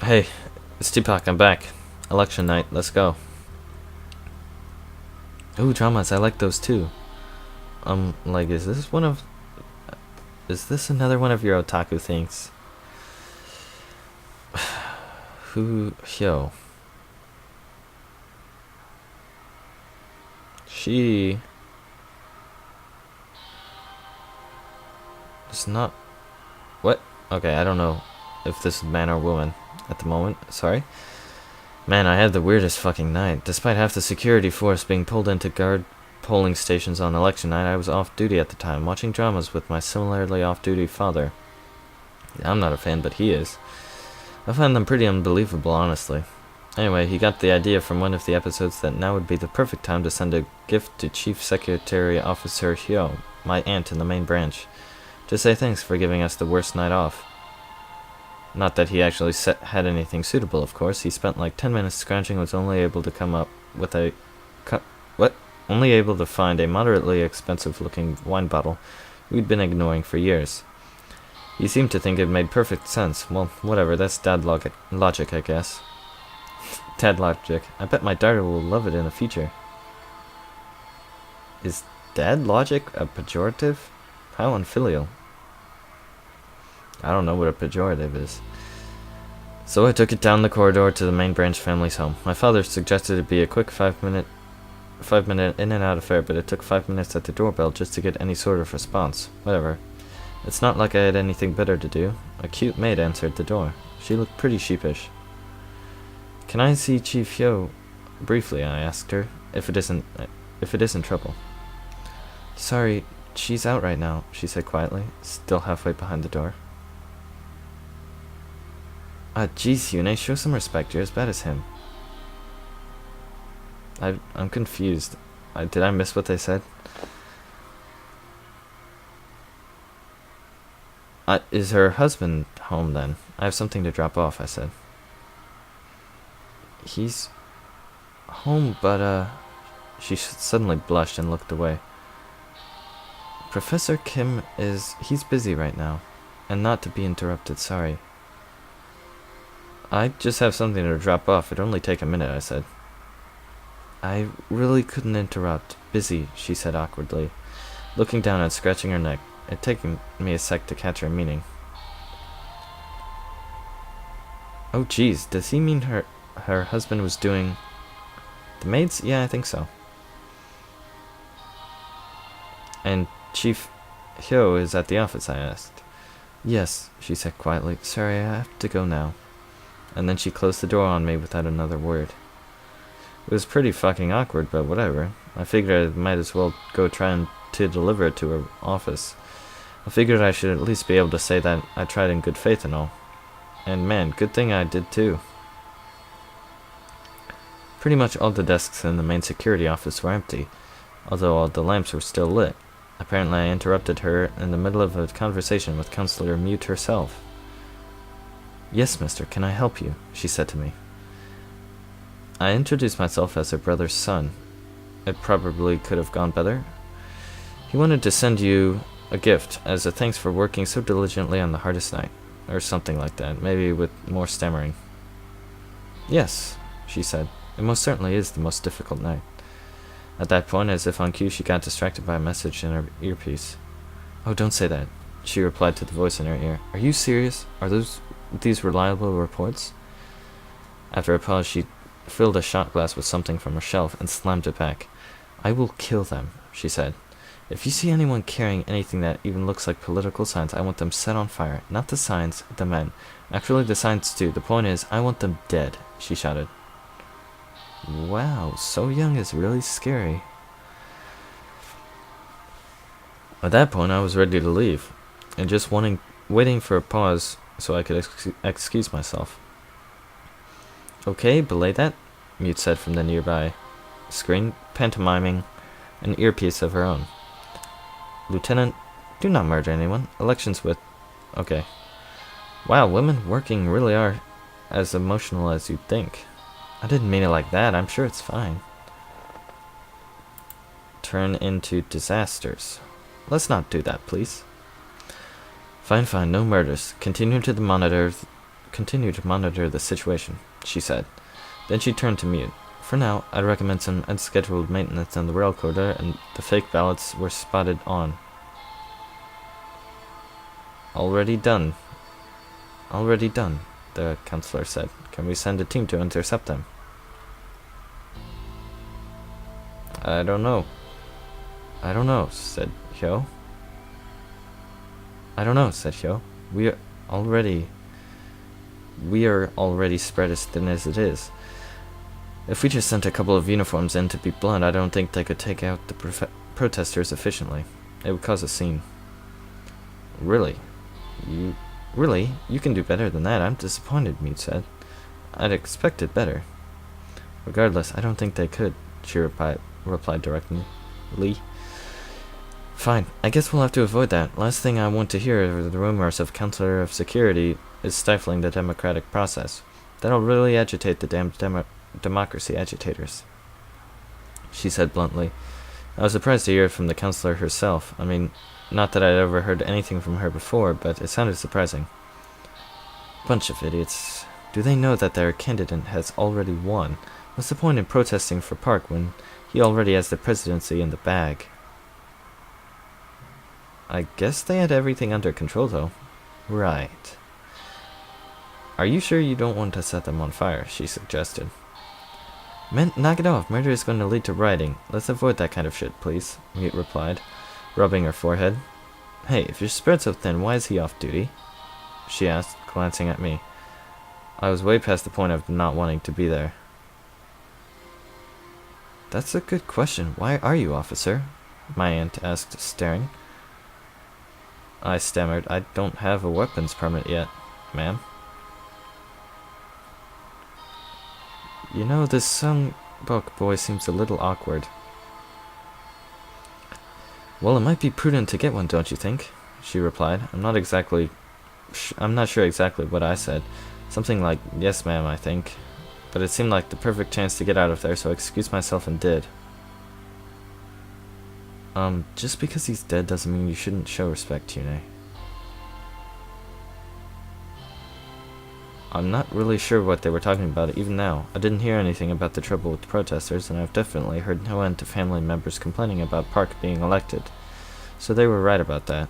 Hey, it's Tpok, I'm back. Election night, let's go. Ooh, dramas, I like those too. Like, is this another one of your otaku things? Yo. She is not, what? Okay, I don't know if this is man or woman at the moment, sorry. Man, I had the weirdest fucking night. Despite half the security force being pulled into guard polling stations on election night, I was off duty at the time, watching dramas with my similarly off-duty father. Yeah, I'm not a fan, but he is. I find them pretty unbelievable, honestly. Anyway, he got the idea from one of the episodes that now would be the perfect time to send a gift to Chief Secretary Officer Hyo, my aunt in the main branch, to say thanks for giving us the worst night off. Not that he actually had anything suitable, of course. He spent like 10 minutes scrounging and was only able to come up with a... Only able to find a moderately expensive-looking wine bottle we'd been ignoring for years. He seemed to think it made perfect sense. Well, whatever, that's dad logic, I guess. Dad logic. I bet my daughter will love it in the future. Is dad logic a pejorative? How unfilial. I don't know what a pejorative is. So I took it down the corridor to the main branch family's home. My father suggested it be a quick 5 minute in and out affair, but it took 5 minutes at the doorbell just to get any sort of response. Whatever. It's not like I had anything better to do. A cute maid answered the door. She looked pretty sheepish. Can I see Chief Hyo briefly? I asked her, if it isn't trouble. Sorry, she's out right now, she said quietly, still halfway behind the door. Geez, Yune, show some respect. You're as bad as him. I'm confused. Did I miss what they said? Is her husband home then? I have something to drop off, I said. He's home, but she suddenly blushed and looked away. Professor Kim he's busy right now, and not to be interrupted, sorry. I just have something to drop off. It'd only take a minute, I said. I really couldn't interrupt. Busy, she said awkwardly, looking down and scratching her neck. It taken me a sec to catch her meaning. Oh geez, does he mean her husband was doing... the maids? Yeah, I think so. And Chief Hyo is at the office, I asked. Yes, she said quietly. Sorry, I have to go now. And then she closed the door on me without another word. It was pretty fucking awkward, but whatever. I figured I might as well go try to deliver it to her office. I figured I should at least be able to say that I tried in good faith and all. And man, good thing I did too. Pretty much all the desks in the main security office were empty, although all the lamps were still lit. Apparently I interrupted her in the middle of a conversation with Counselor Mute herself. Yes, mister, can I help you? She said to me. I introduced myself as her brother's son. It probably could have gone better. He wanted to send you a gift as a thanks for working so diligently on the hardest night. Or something like that, maybe with more stammering. Yes, she said. It most certainly is the most difficult night. At that point, as if on cue, she got distracted by a message in her earpiece. Oh, don't say that, she replied to the voice in her ear. Are you serious? Are these reliable reports? After a pause, she filled a shot glass with something from her shelf and slammed it back. I will kill them, she said. If you see anyone carrying anything that even looks like political signs, I want them set on fire. Not the signs, the men. Actually, the signs too. The point is, I want them dead, she shouted. Wow, so young is really scary. At that point, I was ready to leave, and just waiting for a pause so I could excuse myself. Okay, belay that, Mute said from the nearby screen, pantomiming an earpiece of her own. Lieutenant, do not murder anyone. Elections with... Okay. Wow, women working really are as emotional as you'd think. I didn't mean it like that. I'm sure it's fine. Turn into disasters. Let's not do that, please. Fine, no murders. Continue to the monitor continue to monitor the situation, she said. Then she turned to Mute. For now, I'd recommend some unscheduled maintenance on the rail corridor, and the fake ballots were spotted on. Already done, the counselor said. Can we send a team to intercept them? I don't know, said Hyo. We are already spread as thin as it is. If we just sent a couple of uniforms in to be blunt, I don't think they could take out the protesters efficiently. It would cause a scene. Really? You can do better than that. I'm disappointed, Mute said. I'd expected better. Regardless, I don't think they could, she replied directly. Fine, I guess we'll have to avoid that. Last thing I want to hear are the rumors of Counselor of Security is stifling the democratic process. That'll really agitate the damned democracy agitators, she said bluntly. I was surprised to hear it from the counselor herself. I mean, not that I'd ever heard anything from her before, but it sounded surprising. Bunch of idiots. Do they know that their candidate has already won? What's the point in protesting for Park when he already has the presidency in the bag? I guess they had everything under control, though. Right. Are you sure you don't want to set them on fire? She suggested. Man, knock it off. Murder is going to lead to rioting. Let's avoid that kind of shit, please, Mute replied, rubbing her forehead. Hey, if you're spread so thin, why is he off duty? She asked, glancing at me. I was way past the point of not wanting to be there. That's a good question. Why are you, officer? My aunt asked, staring. I stammered. I don't have a weapons permit yet, ma'am. You know, this Tpok boy seems a little awkward. Well, it might be prudent to get one, don't you think? She replied. I'm not sure exactly what I said. Something like, yes, ma'am, I think. But it seemed like the perfect chance to get out of there, so I excused myself and did. Just because he's dead doesn't mean you shouldn't show respect, Tune. I'm not really sure what they were talking about even now. I didn't hear anything about the trouble with the protesters, and I've definitely heard no end to family members complaining about Park being elected. So they were right about that.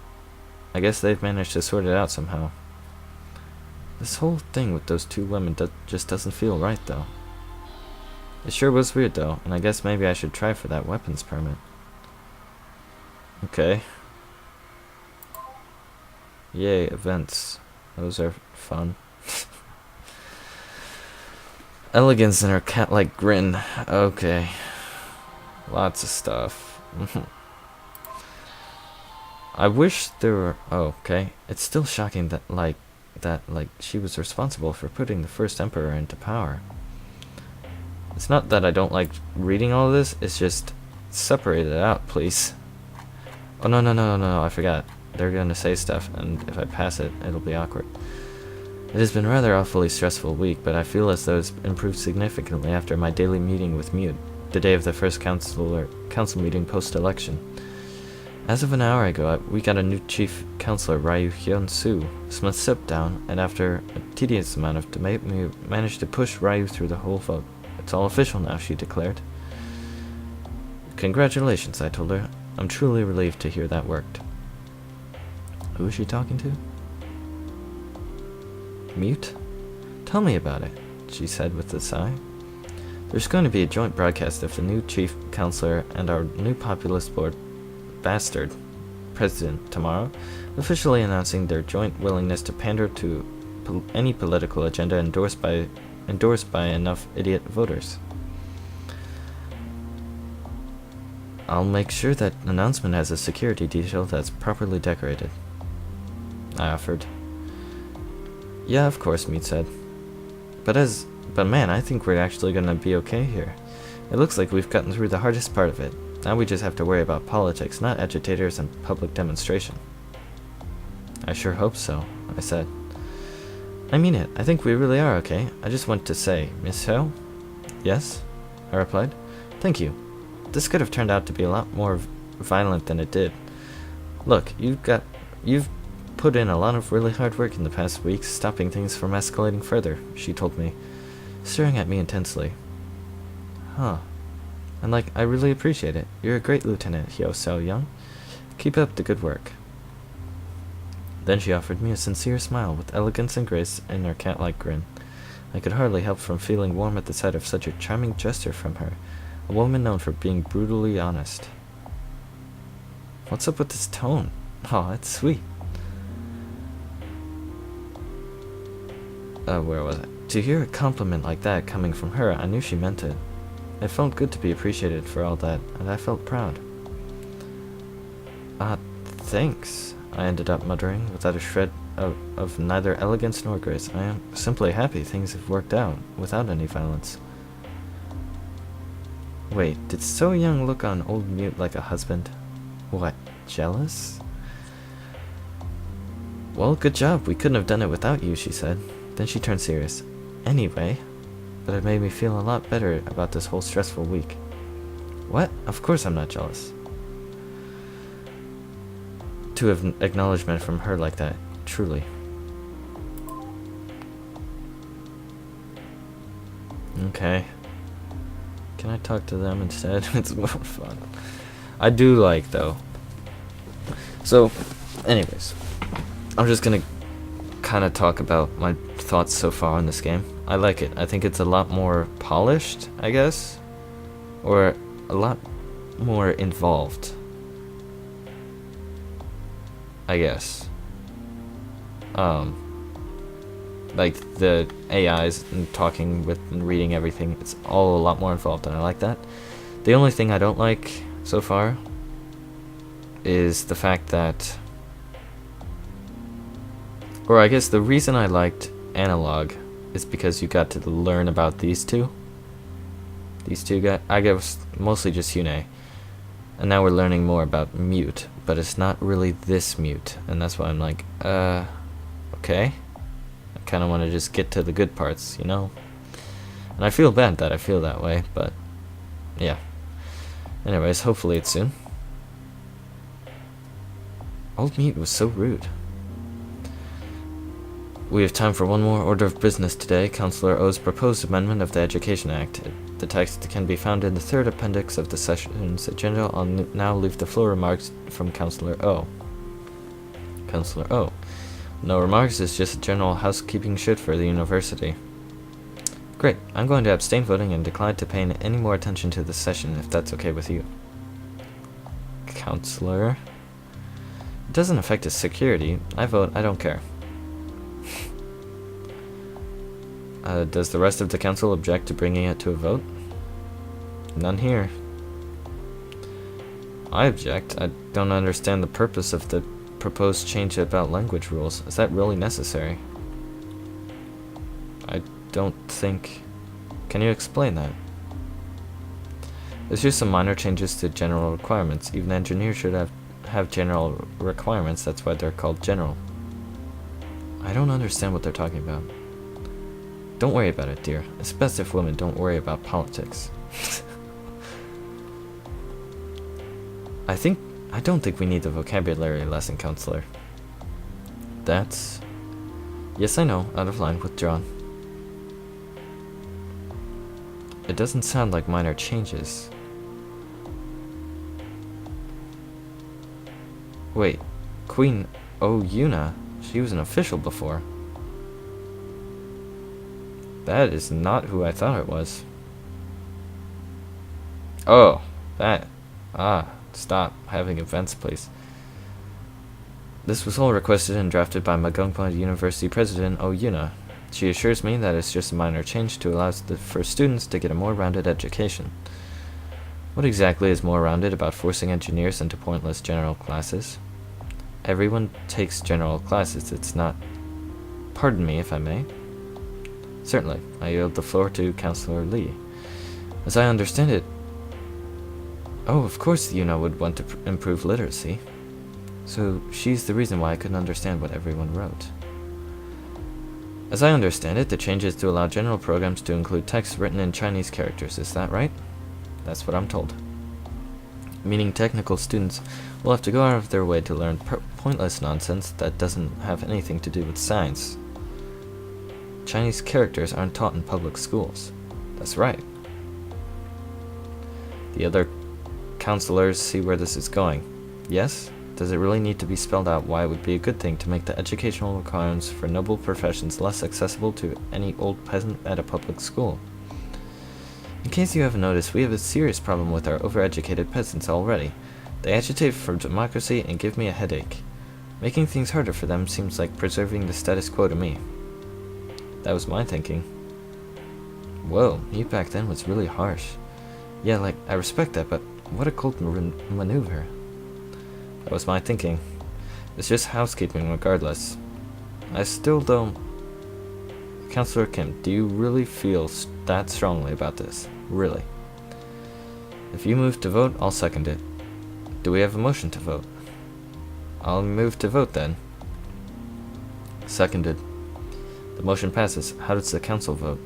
I guess they've managed to sort it out somehow. This whole thing with those two women just doesn't feel right, though. It sure was weird, though, and I guess maybe I should try for that weapons permit. Okay. Yay, events. Those are fun. Elegance in her cat-like grin. Okay. Lots of stuff. I wish there were... Oh, okay. It's still shocking that, she was responsible for putting the first emperor into power. It's not that I don't like reading all of this, it's just... Separate it out, please. Oh, no, I forgot. They're gonna say stuff, and if I pass it, it'll be awkward. It has been a rather awfully stressful week, but I feel as though it's improved significantly after my daily meeting with Mute, the day of the first council meeting post-election. As of an hour ago, we got a new chief counselor, Ryu Hyun-soo. Smith stepped down, and after a tedious amount of debate, we managed to push Ryu through the whole vote. It's all official now, she declared. Congratulations, I told her. I'm truly relieved to hear that worked. Who is she talking to? Mute? Tell me about it, she said with a sigh. There's going to be a joint broadcast of the new chief counselor and our new populist board bastard president tomorrow, officially announcing their joint willingness to pander to any political agenda endorsed by enough idiot voters. I'll make sure that announcement has a security detail that's properly decorated, I offered. Yeah, of course, Mute said. But man, I think we're actually gonna be okay here. It looks like we've gotten through the hardest part of it. Now we just have to worry about politics, not agitators and public demonstration. I sure hope so, I said. I mean it. I think we really are okay. I just want to say, Miss Ho? Yes? I replied. Thank you. This could have turned out to be a lot more violent than it did. Look, you've put in a lot of really hard work in the past weeks, stopping things from escalating further, she told me, staring at me intensely. Huh. And I really appreciate it. You're a great lieutenant, Hyo So-young. Keep up the good work. Then she offered me a sincere smile with elegance and grace in her cat-like grin. I could hardly help from feeling warm at the sight of such a charming gesture from her, a woman known for being brutally honest. What's up with this tone? Aw, it's sweet. Where was it? To hear a compliment like that coming from her, I knew she meant it. It felt good to be appreciated for all that, and I felt proud. Thanks, I ended up muttering, without a shred of neither elegance nor grace. I am simply happy things have worked out, without any violence. Wait, did So-young look on old Mute like a husband? What, jealous? Well, good job, we couldn't have done it without you, she said. Then she turned serious. Anyway, but it made me feel a lot better about this whole stressful week. What? Of course I'm not jealous. To have acknowledgement from her like that, truly. Okay. Can I talk to them instead? It's more fun. I do like, though. So, anyways. I'm just gonna kind of talk about my thoughts so far on this game. I like it. I think it's a lot more polished, I guess. Or a lot more involved. I guess. Like the AIs and talking with and reading everything, it's all a lot more involved, and I like that. The only thing I don't like so far is the fact that, or I guess the reason I liked Analog is because you got to learn about these two. These two guys, I guess mostly just Hyune. And now we're learning more about Mute, but it's not really this Mute, and that's why I'm like, okay. I kind of want to just get to the good parts, you know? And I feel bad that I feel that way, but yeah. Anyways, hopefully it's soon. Old Mute was so rude. We have time for one more order of business today. Councillor O's proposed amendment of the Education Act. The text can be found in the third appendix of the session's agenda. I'll now leave the floor remarks from Councillor O. Councillor O. No remarks, it's just general housekeeping shit for the university. Great, I'm going to abstain voting and decline to pay any more attention to this session, if that's okay with you. Councillor. It doesn't affect his security. I vote, I don't care. Does the rest of the council object to bringing it to a vote? None here. I object. I don't understand the purpose of the proposed change about language rules. Is that really necessary? I don't think... Can you explain that? There's just some minor changes to general requirements. Even engineers should have general requirements. That's why they're called general. I don't understand what they're talking about. Don't worry about it, dear. It's best if women don't worry about politics. I don't think we need the vocabulary lesson, Counselor. That's... Yes, I know. Out of line. Withdrawn. It doesn't sound like minor changes. Wait. Queen Oyuna? She was an official before. That is not who I thought it was. Oh, that. Stop having events, please. This was all requested and drafted by Magungpa University President Oyuna. She assures me that it's just a minor change to allow for students to get a more rounded education. What exactly is more rounded about forcing engineers into pointless general classes? Everyone takes general classes, it's not... Pardon me, if I may. Certainly. I yield the floor to Councillor Lee. As I understand it... Oh, of course Yuna would want to improve literacy. So she's the reason why I couldn't understand what everyone wrote. As I understand it, the change is to allow general programs to include text written in Chinese characters. Is that right? That's what I'm told. Meaning technical students will have to go out of their way to learn pointless nonsense that doesn't have anything to do with science. Chinese characters aren't taught in public schools. That's right. The other counselors see where this is going. Yes? Does it really need to be spelled out why it would be a good thing to make the educational requirements for noble professions less accessible to any old peasant at a public school? In case you haven't noticed, we have a serious problem with our overeducated peasants already. They agitate for democracy and give me a headache. Making things harder for them seems like preserving the status quo to me. That was my thinking. Whoa, me back then was really harsh. Yeah, like, I respect that, but what a cold maneuver. That was my thinking. It's just housekeeping regardless. I still don't... Counselor Kim, do you really feel that strongly about this? Really? If you move to vote, I'll second it. Do we have a motion to vote? I'll move to vote then. Seconded. The motion passes. How does the council vote?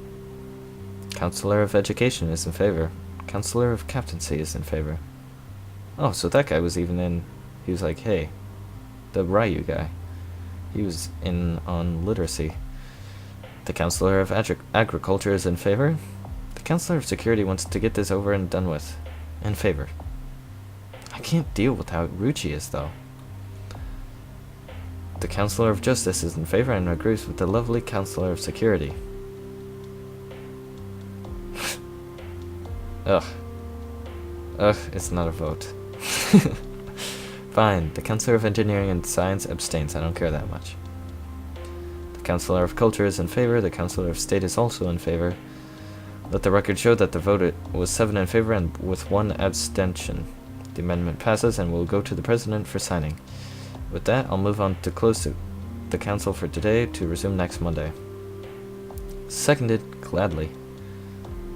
Counselor of Education is in favor. Counselor of Captaincy is in favor. Oh, so that guy was even in... He was like, hey, the Ryu guy. He was in on literacy. The Counselor of Agriculture is in favor. The Counselor of Security wants to get this over and done with. In favor. I can't deal with how rude she is, though. The Counselor of Justice is in favor and agrees with the lovely Counselor of Security. Ugh. Ugh, it's not a vote. Fine, the Counselor of Engineering and Science abstains, I don't care that much. The Counselor of Culture is in favor, the Counselor of State is also in favor. Let the record show that the vote was 7 in favor and with 1 abstention. The amendment passes and will go to the President for signing. With that, I'll move on to close the Council for today to resume next Monday. Seconded, gladly.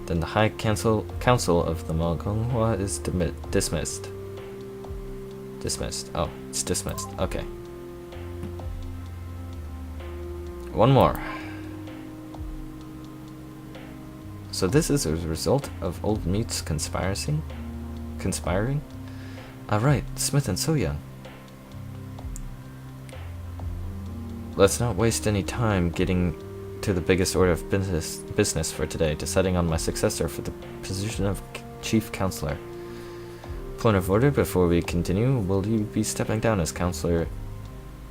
Then the High Council of the Mongonghua is dismissed. Dismissed. Oh, it's dismissed. Okay. One more. So this is a result of old mutes conspiring? Right, Smith and So-young. Let's not waste any time getting to the biggest order of business for today, deciding on my successor for the position of Chief Counselor. Point of order before we continue, will you be stepping down as Counselor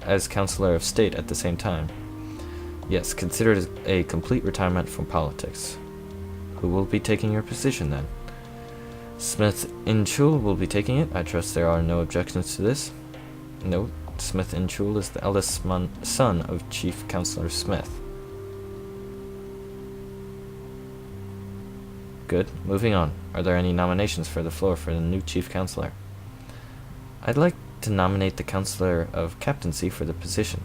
of State at the same time? Yes, consider it a complete retirement from politics. Who will be taking your position then? Smith Inchul will be taking it. I trust there are no objections to this. No, Smith Inchul is the eldest son of Chief Counselor Smith. Good. Moving on. Are there any nominations for the floor for the new Chief Counselor? I'd like to nominate the Counselor of Captaincy for the position.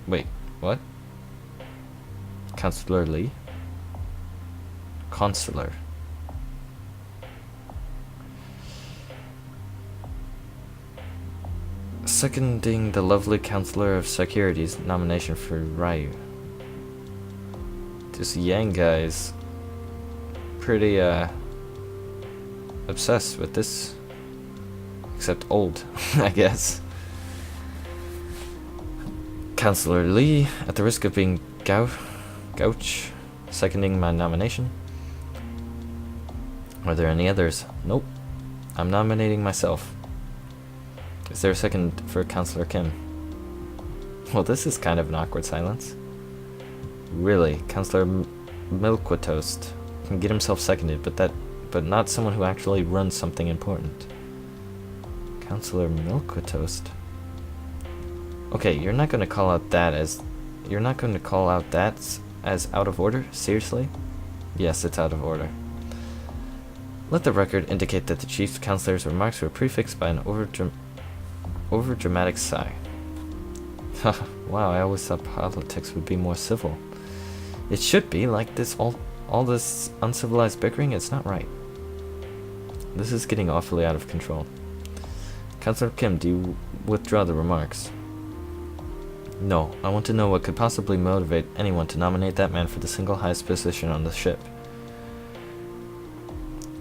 Wait, what? Counselor Lee? Consular. Seconding the lovely Counselor of Security's nomination for Ryu. This Yang guy is pretty obsessed with this, except old, I guess. Counselor Lee, at the risk of being gouch, seconding my nomination. Are there any others? Nope. I'm nominating myself. Is there a second for Counselor Kim? Well, this is kind of an awkward silence. Really, Counselor Milquetoast can get himself seconded, but not someone who actually runs something important. Counselor Milquetoast. Okay, you're not going to call out that as out of order? Seriously? Yes, it's out of order. Let the record indicate that the Chief Counselor's remarks were prefixed by an overdramatic sigh. Haha, wow, I always thought politics would be more civil. It should be, like this all this uncivilized bickering, it's not right. This is getting awfully out of control. Counselor Kim, do you withdraw the remarks? No, I want to know what could possibly motivate anyone to nominate that man for the single highest position on the ship.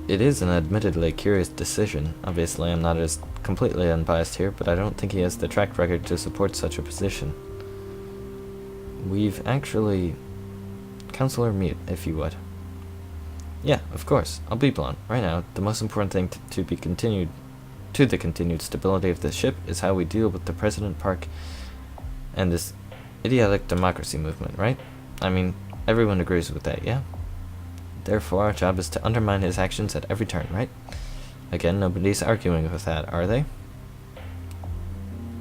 It is an admittedly curious decision. Obviously, I'm not as completely unbiased here, but I don't think he has the track record to support such a position. We've actually... Counselor Mute, if you would. Yeah, of course. I'll be blunt. Right now, the most important thing to the continued stability of the ship is how we deal with the President Park and this idiotic democracy movement, right? I mean, everyone agrees with that, yeah? Therefore, our job is to undermine his actions at every turn, right? Again, nobody's arguing with that, are they?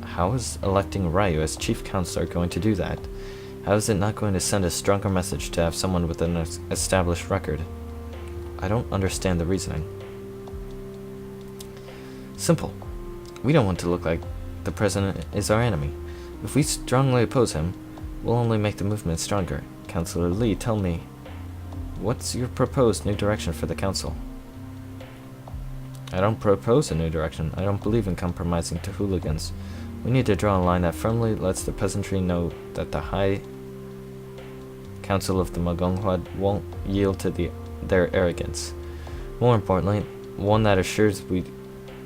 How is electing Ryu as chief counselor going to do that? How is it not going to send a stronger message to have someone with an established record? I don't understand the reasoning. Simple. We don't want to look like the president is our enemy. If we strongly oppose him, we'll only make the movement stronger. Counselor Lee, tell me, what's your proposed new direction for the council? I don't propose a new direction. I don't believe in compromising to hooligans. We need to draw a line that firmly lets the peasantry know that the High Council of the Magonghwa won't yield to their arrogance. More importantly, one that assures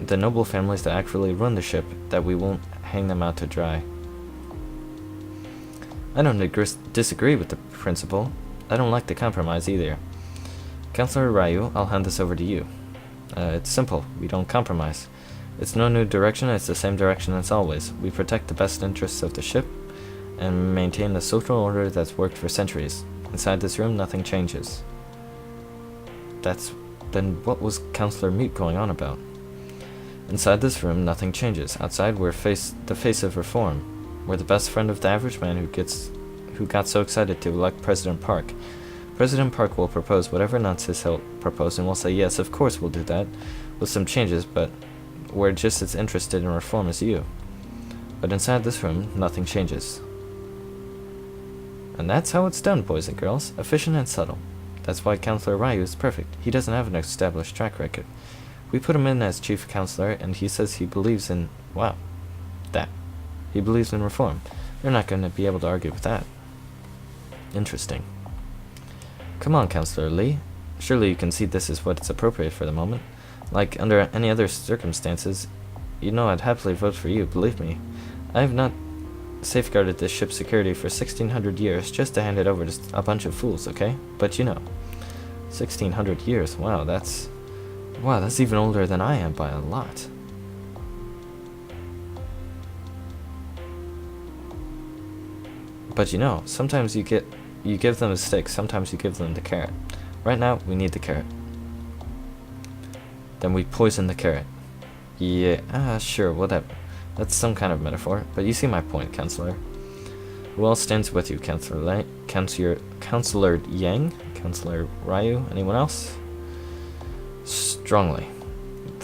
the noble families that actually run the ship, that we won't hang them out to dry. I don't disagree with the principle. I don't like the compromise either. Counselor Ryu, I'll hand this over to you. It's simple. We don't compromise. It's no new direction, it's the same direction as always. We protect the best interests of the ship and maintain the social order that's worked for centuries. Inside this room, nothing changes. Then what was Counselor Mute going on about? Inside this room, nothing changes. Outside, we're the face of reform. We're the best friend of the average man who got so excited to elect President Park. President Park will propose whatever nonsense he'll propose, and we'll say, yes, of course we'll do that, with some changes, but we're just as interested in reform as you. But inside this room, nothing changes. And that's how it's done, boys and girls. Efficient and subtle. That's why Counselor Ryu is perfect. He doesn't have an established track record. We put him in as chief counselor, and he says he believes in... wow. That. He believes in reform. They're not going to be able to argue with that. Interesting. Come on, Counselor Lee. Surely you can see this is what's appropriate for the moment. Like, under any other circumstances, you know I'd happily vote for you, believe me. I have not safeguarded this ship's security for 1600 years just to hand it over to a bunch of fools, okay? But you know, 1600 years, wow, that's even older than I am by a lot. But you know, sometimes you give them a stick, sometimes you give them the carrot. Right now, we need the carrot. Then we poison the carrot. Yeah, sure, whatever. That's some kind of metaphor, but you see my point, Counselor. Who else stands with you, Counselor Yang? Counselor Ryu? Anyone else? Strongly.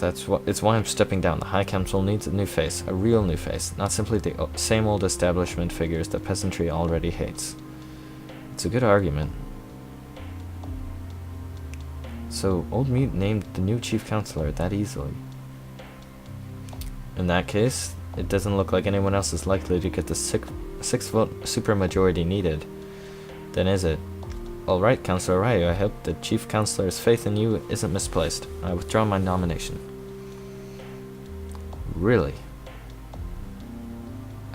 It's why I'm stepping down. The High Council needs a new face, a real new face, not simply the same old establishment figures the peasantry already hates. It's a good argument. So, Old Mute named the new chief counselor that easily. In that case, it doesn't look like anyone else is likely to get the 6-vote supermajority needed. Then is it? Alright, Counselor Ryu, I hope the chief counselor's faith in you isn't misplaced. I withdraw my nomination. Really?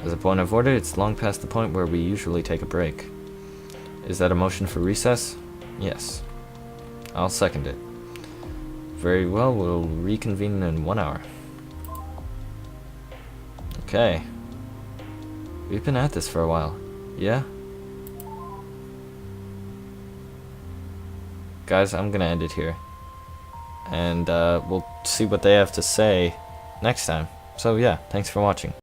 As a point of order, it's long past the point where we usually take a break. Is that a motion for recess? Yes. I'll second it. Very well, we'll reconvene in 1 hour. Okay. We've been at this for a while. Yeah? Guys, I'm gonna end it here. And we'll see what they have to say next time. So yeah, thanks for watching.